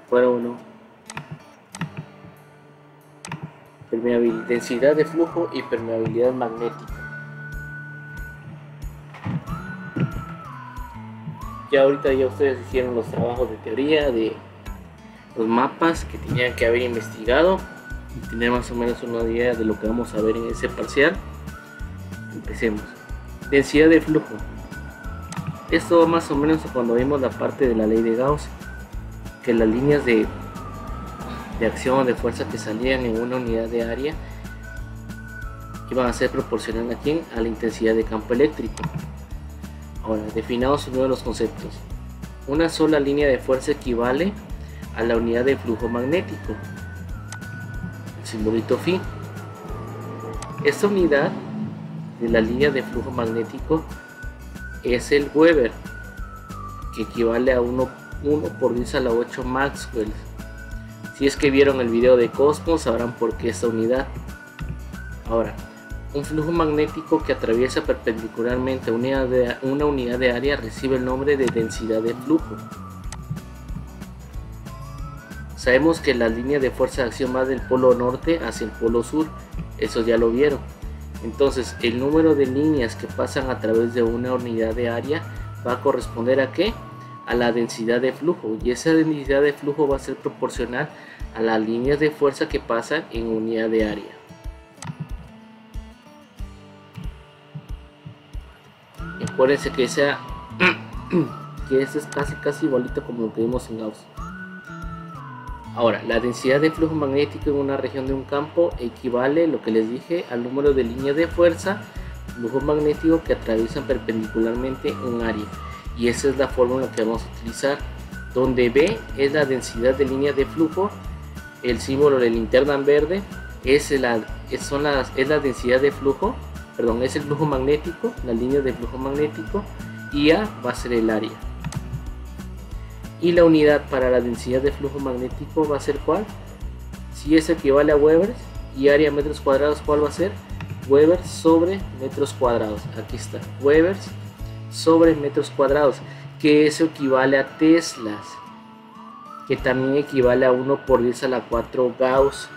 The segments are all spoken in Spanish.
Fuera 1. Densidad de flujo y permeabilidad magnética. Ya ahorita ya ustedes hicieron los trabajos de teoría, de los mapas que tenían que haber investigado y tener más o menos una idea de lo que vamos a ver en ese parcial. Empecemos. Densidad de flujo. Esto más o menos cuando vimos la parte de la ley de Gauss, que las líneas de acción o de fuerza que salían en una unidad de área iban a ser proporcional a la intensidad de campo eléctrico. Ahora, definamos uno de los conceptos. Una sola línea de fuerza equivale a la unidad de flujo magnético, el simbolito Φ. Esta unidad de la línea de flujo magnético es el Weber, que equivale a 1 por 10 a la 8 Maxwell. Si es que vieron el video de Cosmos, sabrán por qué esta unidad. Ahora, un flujo magnético que atraviesa perpendicularmente una unidad de área recibe el nombre de densidad de flujo. Sabemos que la línea de fuerza de acción va del polo norte hacia el polo sur, eso ya lo vieron. Entonces, el número de líneas que pasan a través de una unidad de área va a corresponder ¿a qué? A la densidad de flujo, y esa densidad de flujo va a ser proporcional a las líneas de fuerza que pasan en unidad de área. Acuérdense que esto es casi igualito como lo que vimos en Gauss. Ahora, la densidad de flujo magnético en una región de un campo equivale, lo que les dije, al número de líneas de fuerza, flujo magnético que atraviesan perpendicularmente un área. Y esa es la fórmula que vamos a utilizar, donde B es la densidad de líneas de flujo, el símbolo de linterna en verde es la densidad de flujo, perdón, es el flujo magnético, la línea de flujo magnético, y A va a ser el área. Y la unidad para la densidad de flujo magnético va a ser ¿cuál? Si eso equivale a Weber y área metros cuadrados, ¿cuál va a ser? Weber sobre metros cuadrados. Aquí está, Weber sobre metros cuadrados, que eso equivale a teslas, que también equivale a 1 por 10 a la 4 Gauss.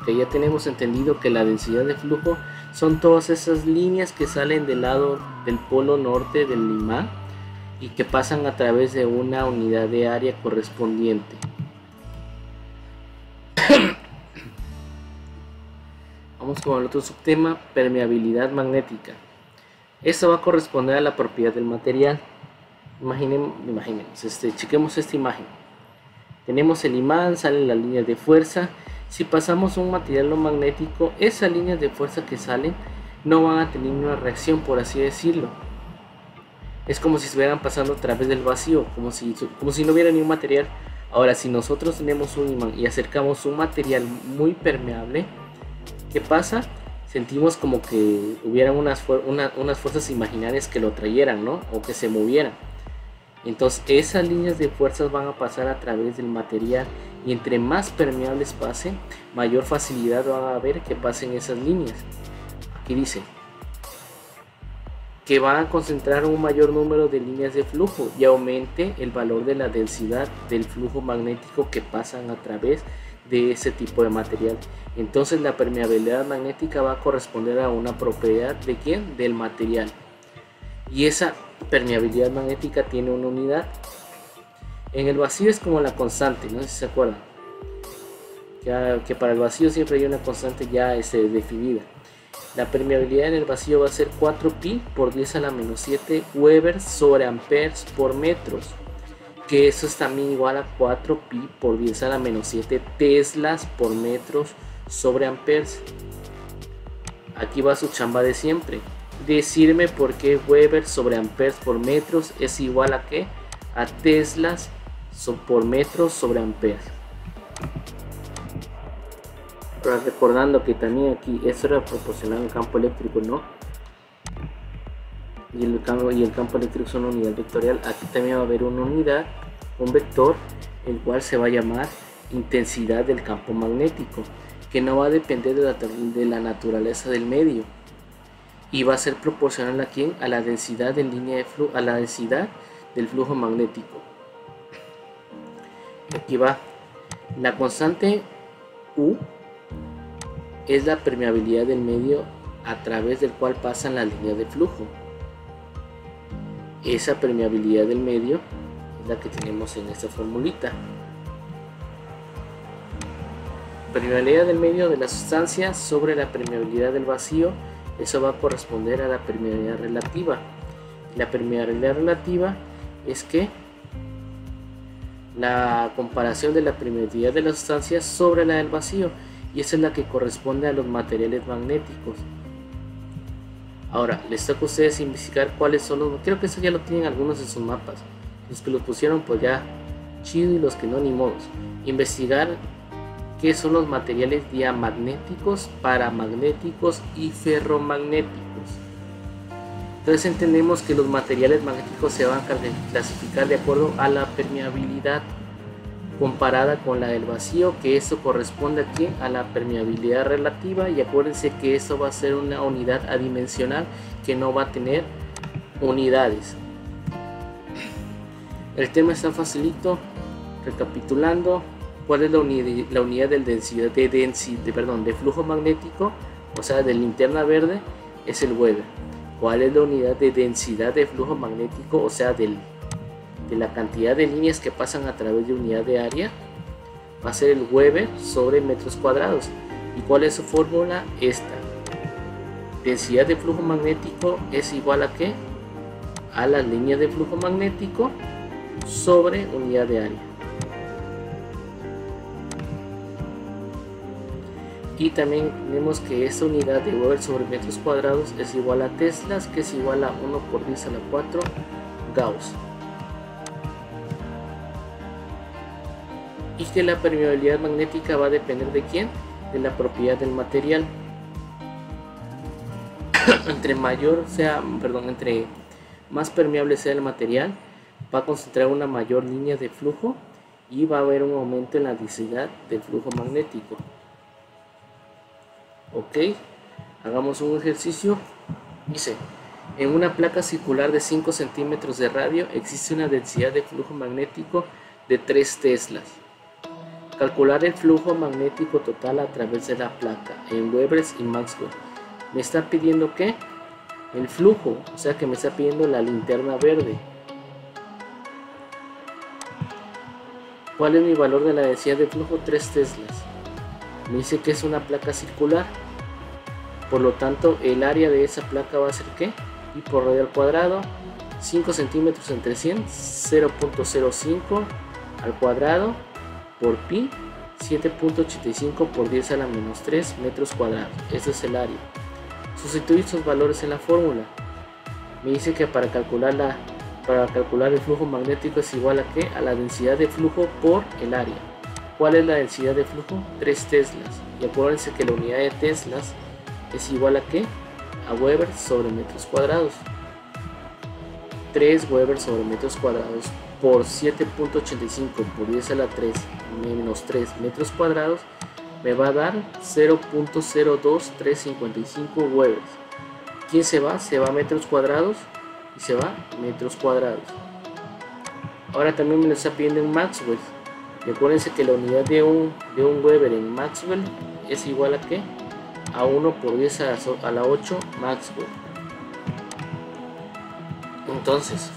Ok, ya tenemos entendido que la densidad de flujo son todas esas líneas que salen del lado del polo norte del imán y que pasan a través de una unidad de área correspondiente. Vamos con el otro subtema, permeabilidad magnética. Esto va a corresponder a la propiedad del material. Imaginemos, chequemos esta imagen. Tenemos el imán, salen las líneas de fuerza. Si pasamos un material no magnético, esas líneas de fuerza que salen no van a tener una reacción, por así decirlo. Es como si estuvieran pasando a través del vacío, como si no hubiera ni un material. Ahora, si nosotros tenemos un imán y acercamos un material muy permeable, ¿qué pasa? Sentimos como que hubieran unas fuerzas imaginarias que lo trayeran, ¿no? O que se movieran. Entonces esas líneas de fuerzas van a pasar a través del material, y entre más permeables pasen, mayor facilidad va a haber que pasen esas líneas. Aquí dice que van a concentrar un mayor número de líneas de flujo y aumente el valor de la densidad del flujo magnético que pasan a través de ese tipo de material. Entonces la permeabilidad magnética va a corresponder a una propiedad ¿de quién? Del material. Y esa permeabilidad magnética tiene una unidad. En el vacío es como la constante, no sé si se acuerdan, ya que para el vacío siempre hay una constante ya definida. La permeabilidad en el vacío va a ser 4pi por 10 a la menos 7 Weber sobre amperes por metros, que eso es también igual a 4pi por 10 a la menos 7 teslas por metros sobre amperes. Aquí va su chamba de siempre, decirme por qué Weber sobre amperes por metros es igual a qué, a teslas por metros sobre amperes. Pero recordando que también aquí esto era proporcional al campo eléctrico, ¿no? Y el campo eléctrico es una unidad vectorial. Aquí también va a haber una unidad, un vector, el cual se va a llamar intensidad del campo magnético, que no va a depender de la naturaleza del medio. y va a ser proporcional a quién, a la densidad en línea de flujo, a la densidad del flujo magnético. Aquí va, la constante U es la permeabilidad del medio a través del cual pasan las líneas de flujo. Esa permeabilidad del medio es la que tenemos en esta formulita. Permeabilidad del medio de la sustancia sobre la permeabilidad del vacío, eso va a corresponder a la permeabilidad relativa. La permeabilidad relativa es que la comparación de la permeabilidad de la sustancia sobre la del vacío, y esa es la que corresponde a los materiales magnéticos. Ahora les toca a ustedes investigar cuáles son los, creo que eso ya lo tienen algunos en sus mapas, los que los pusieron pues ya chido, y los que no, ni modos. Investigar qué son los materiales diamagnéticos, paramagnéticos y ferromagnéticos. Entonces entendemos que los materiales magnéticos se van a clasificar de acuerdo a la permeabilidad comparada con la del vacío, que eso corresponde aquí a la permeabilidad relativa, y acuérdense que eso va a ser una unidad adimensional que no va a tener unidades. El tema está facilito. Recapitulando, ¿cuál es la unidad de densidad de flujo magnético? O sea, de linterna verde es el Weber. ¿Cuál es la unidad de densidad de flujo magnético? O sea, de la cantidad de líneas que pasan a través de unidad de área. Va a ser el Weber sobre metros cuadrados. ¿Y cuál es su fórmula? Esta. Densidad de flujo magnético es igual a ¿qué? A las líneas de flujo magnético sobre unidad de área. Y también tenemos que esta unidad de Weber sobre metros cuadrados es igual a teslas, que es igual a 1 por 10 a la 4 Gauss. Y que la permeabilidad magnética va a depender de quién, de la propiedad del material. entre más permeable sea el material, va a concentrar una mayor línea de flujo y va a haber un aumento en la densidad del flujo magnético. Ok, hagamos un ejercicio. Dice, en una placa circular de 5 centímetros de radio existe una densidad de flujo magnético de 3 teslas. Calcular el flujo magnético total a través de la placa en Webers y Maxwell. Me está pidiendo ¿qué? El flujo, o sea que me está pidiendo la linterna verde. ¿Cuál es mi valor de la densidad de flujo? 3 teslas. Me dice que es una placa circular, por lo tanto el área de esa placa va a ser ¿qué? Pi por radio al cuadrado, 5 centímetros entre 100, 0.05 al cuadrado por pi, 7.85 por 10 a la menos 3 metros cuadrados. Eso es el área. Sustituir sus valores en la fórmula. Me dice que para calcular el flujo magnético es igual a ¿qué? A la densidad de flujo por el área. ¿Cuál es la densidad de flujo? 3 teslas. Y acuérdense que la unidad de teslas es igual a ¿qué? A Weber sobre metros cuadrados. 3 Weber sobre metros cuadrados por 7.85 por 10 a la 3 menos 3 metros cuadrados me va a dar 0.02355 Weber. ¿Quién se va? Se va a metros cuadrados y se va a metros cuadrados. Ahora también me lo está pidiendo en Maxwell. Y acuérdense que la unidad de un Weber en Maxwell es igual a ¿qué? A 1 por 10 a la 8 Maxwell. Entonces,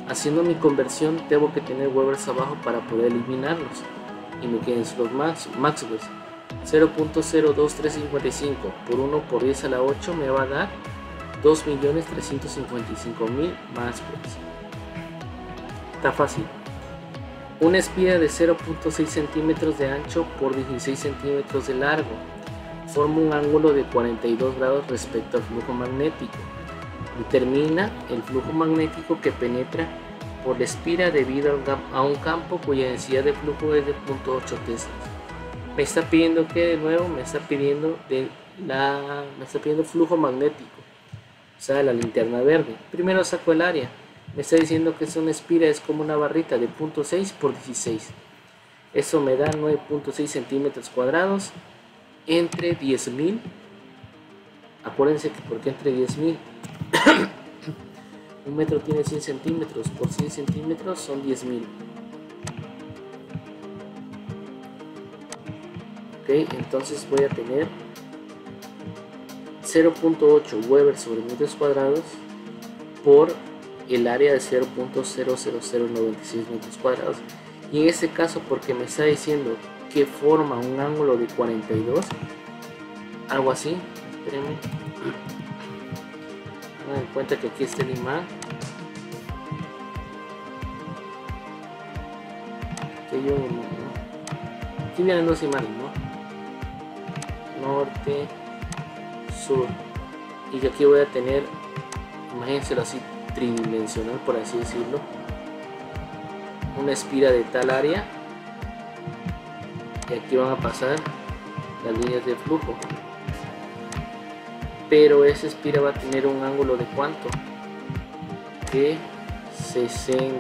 haciendo mi conversión, tengo que tener Webers abajo para poder eliminarlos. Y me queden los Maxwell. 0.02355 por 1 por 10 a la 8 me va a dar 2.355.000 Maxwell. Está fácil. Una espira de 0.6 centímetros de ancho por 16 centímetros de largo forma un ángulo de 42 grados respecto al flujo magnético. Determina el flujo magnético que penetra por la espira debido a un campo cuya densidad de flujo es de 0.8 teslas. Me está pidiendo que de nuevo me está pidiendo flujo magnético, o sea la linterna verde. Primero saco el área. Me está diciendo que es una espira, es como una barrita de 0.6 por 16. Eso me da 9.6 centímetros cuadrados entre 10.000 Acuérdense que porque entre 10.000 un metro tiene 100 centímetros, por 100 centímetros son 10.000. Ok, entonces voy a tener 0.8 Weber sobre metros cuadrados por el área de 0.00096 metros cuadrados. Y en este caso, porque me está diciendo que forma un ángulo de 42, algo así, espérenme, me doy cuenta que aquí está el imán, que yo aquí vienen dos imanes, ¿no? Norte, sur, y que aquí voy a tener, imagínenselo así, tridimensional, por así decirlo, una espira de tal área, y aquí van a pasar las líneas de flujo, pero esa espira va a tener un ángulo de ¿cuánto? De 60.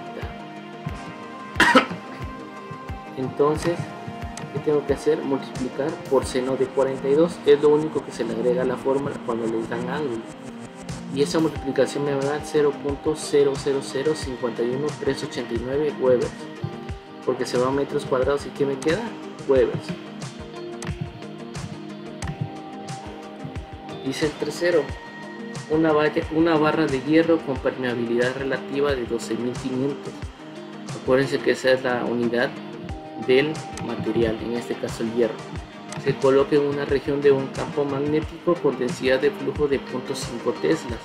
Entonces, ¿qué tengo que hacer? Multiplicar por seno de 42, es lo único que se le agrega a la fórmula cuando les dan ángulo. Y esa multiplicación me va a dar 0.00051389 Webers, porque se va a metros cuadrados. ¿Y qué me queda? Webers. Dice el tercero, una barra de hierro con permeabilidad relativa de 12.500. Acuérdense que esa es la unidad del material, en este caso el hierro. Se coloca en una región de un campo magnético con densidad de flujo de 0.5 teslas.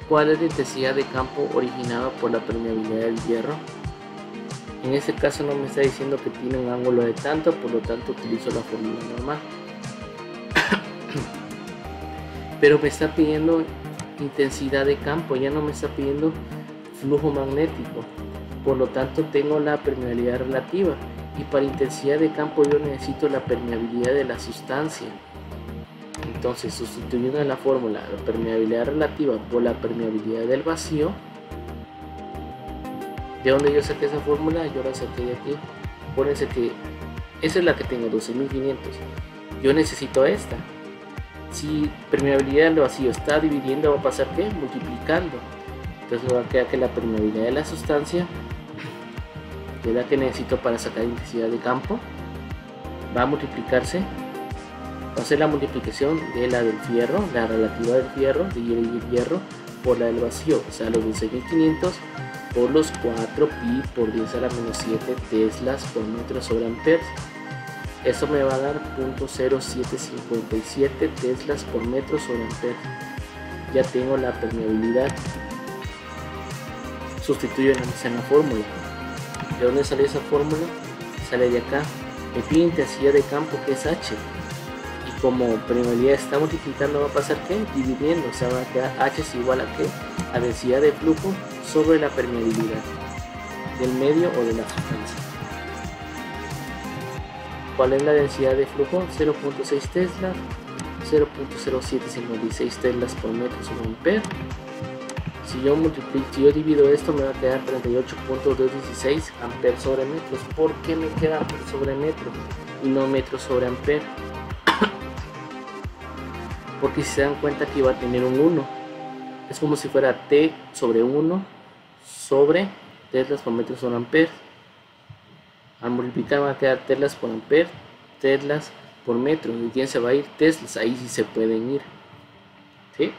¿Cuál es la intensidad de campo originada por la permeabilidad del hierro? En este caso no me está diciendo que tiene un ángulo de tanto, por lo tanto utilizo la fórmula normal. Pero me está pidiendo intensidad de campo, ya no me está pidiendo flujo magnético. Por lo tanto tengo la permeabilidad relativa, y para intensidad de campo yo necesito la permeabilidad de la sustancia. Entonces, sustituyendo en la fórmula la permeabilidad relativa por la permeabilidad del vacío, ¿de dónde yo saqué esa fórmula? Yo la saqué de aquí. Acuérdense que esa es la que tengo, 12.500. Yo necesito esta. Si permeabilidad del vacío está dividiendo, va a pasar ¿qué? Multiplicando. Entonces va a quedar que la permeabilidad de la sustancia, que es la que necesito para sacar intensidad de campo, va a multiplicarse, va a ser la multiplicación de la del fierro, la relativa del fierro, de hierro, por la del vacío, o sea, los 12.500 por los 4 pi por 10 a la menos 7 teslas por metro sobre amperes. Eso me va a dar 0.0757 teslas por metro sobre amperes. Ya tengo la permeabilidad. Sustituyo en la fórmula. ¿De dónde sale esa fórmula? Sale de acá. Me pide intensidad de campo, que es H. Y como permeabilidad está multiplicando, va a pasar ¿qué? Dividiendo. O sea, va a quedar H es igual a ¿qué? A densidad de flujo sobre la permeabilidad del medio o de la sustancia. ¿Cuál es la densidad de flujo? 0.6 teslas, 0.0756 teslas por metro sobre amper. Si yo divido esto, me va a quedar 38.216 amperes sobre metros. ¿Por qué me queda amper sobre metro y no metro sobre amper? Porque si se dan cuenta que iba a tener un 1, es como si fuera T sobre 1 sobre teslas por metro sobre amper. Al multiplicar va a quedar teslas por amper, teslas por metro. ¿Y quién se va a ir? Teslas, ahí sí se pueden ir, ¿sí?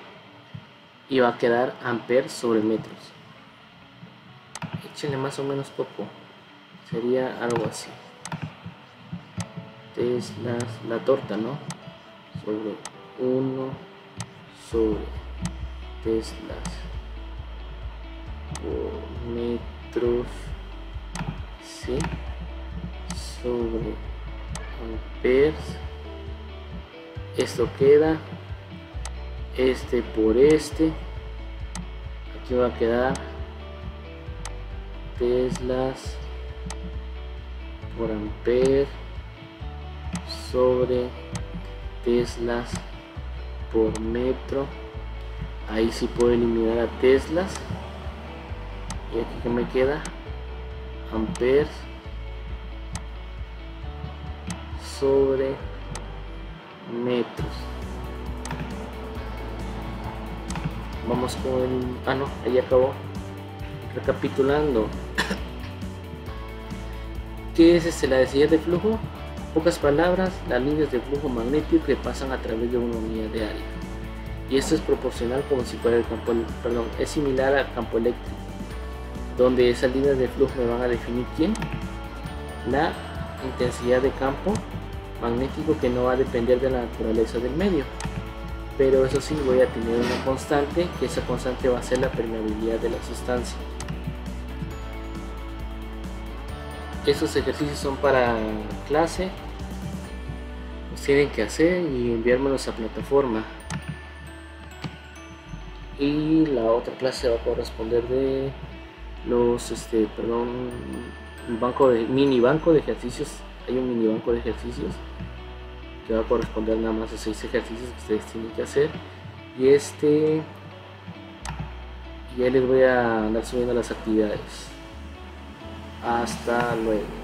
Y va a quedar amper sobre metros. Échenle más o menos poco, sería algo así. Teslas, la torta, ¿no? Sobre 1 sobre teslas por metros, ¿sí? Sobre amperes. Esto queda este por este. Aquí va a quedar teslas por amper sobre teslas por metro. Ahí sí puedo eliminar a teslas. Y aquí que me queda amperes sobre metros. vamos con el... ah no, ahí acabó. Recapitulando, ¿qué es la densidad de flujo? En pocas palabras, las líneas de flujo magnético que pasan a través de una unidad de área, y esto es proporcional como si fuera el campo, perdón, es similar al campo eléctrico, donde esas líneas de flujo me van a definir ¿quién? La intensidad de campo magnético, que no va a depender de la naturaleza del medio, pero eso sí voy a tener una constante, que esa constante va a ser la permeabilidad de la sustancia. Esos ejercicios son para clase, los tienen que hacer y enviármelos a plataforma, y la otra clase va a corresponder de los mini banco de ejercicios. Hay un mini banco de ejercicios que va a corresponder nada más a 6 ejercicios que ustedes tienen que hacer, y ya les voy a andar subiendo las actividades. Hasta luego.